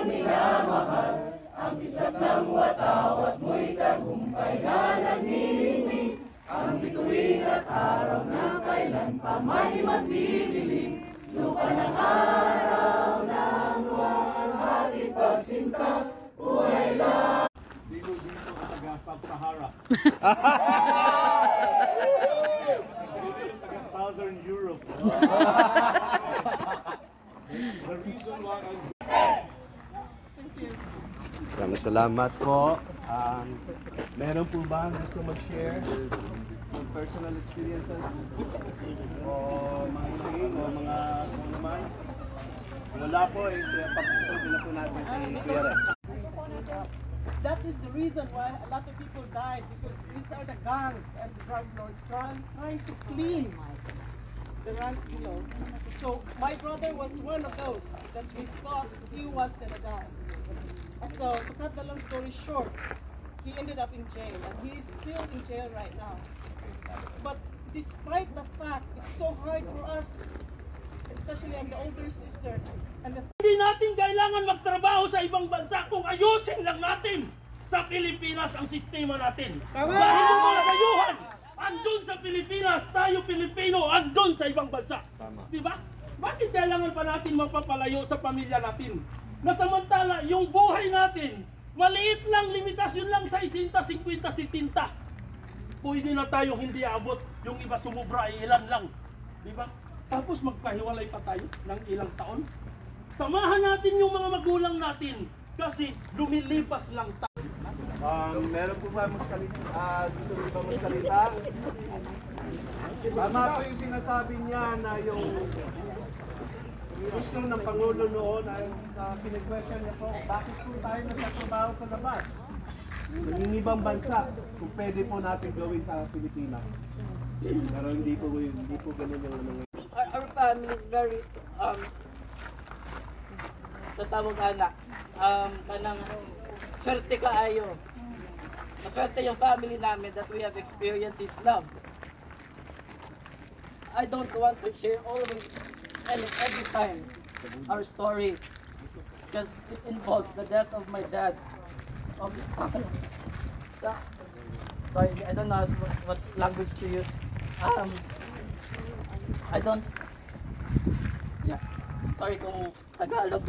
minamahal, ang bisag ng wataw at mo'y tagumpay na nagnininig, ang bituin at araw na kailan pa may magdidilim, lupa ng araw ng buwan, hatid pagsinta, buhay lang. Sino dito ang taga-Sub-Sahara? Taga-Southern Europe. The reason why Maraming salamat po. Meron po ba gusto mag-share ng personal experiences? O mga hingin o mga kung naman? Wala po eh, pag-episode na po natin si Kuya Rex. That is the reason why a lot of people died, because these are the gangs and the drug lords trying to clean the ranks below. So my brother was one of those that we thought he was gonna die. So to cut the long story short, he ended up in jail, and he is still in jail right now. But despite the fact, it's so hard for us, especially I'm the older sister, and hindi natin kailangan magtrabaho sa ibang bansa kung ayusin lang natin sa Pilipinas ang sistema natin. Dahil yung mga dayuhan, andun sa Pilipinas, tayo Pilipino, andun sa ibang bansa. Di ba? Bakit kailangan pa natin mapapalayo sa pamilya natin? Na samantala, yung buhay natin, maliit lang, limitasyon lang sa 60, 50, 70. Pwede na tayong hindi abot, yung iba sumubra ay ilan lang. Di ba? Tapos magkahiwalay pa tayo ng ilang taon. Samahan natin yung mga magulang natin kasi lumilipas lang tayo. Meron po ba magsalita? Gusto mo ba magsalita? Tama po yung sinasabi niya na yung gusto ng Pangulo noon ay pinag-question niya po, bakit po tayo nagtatrabaho sa labas? Nangingibang bansa, kung pwede po natin gawin sa Pilipinas. Pero hindi po ganun yung ano. Our family is very sa tawag anak kanang swerte kaayo. Maswerte yung family namin that we have experienced is love. I don't want to share all of it and every time our story because it involves the death of my dad. Sorry, I don't know what language to use. I don't. Yeah. Sorry kung Tagalog.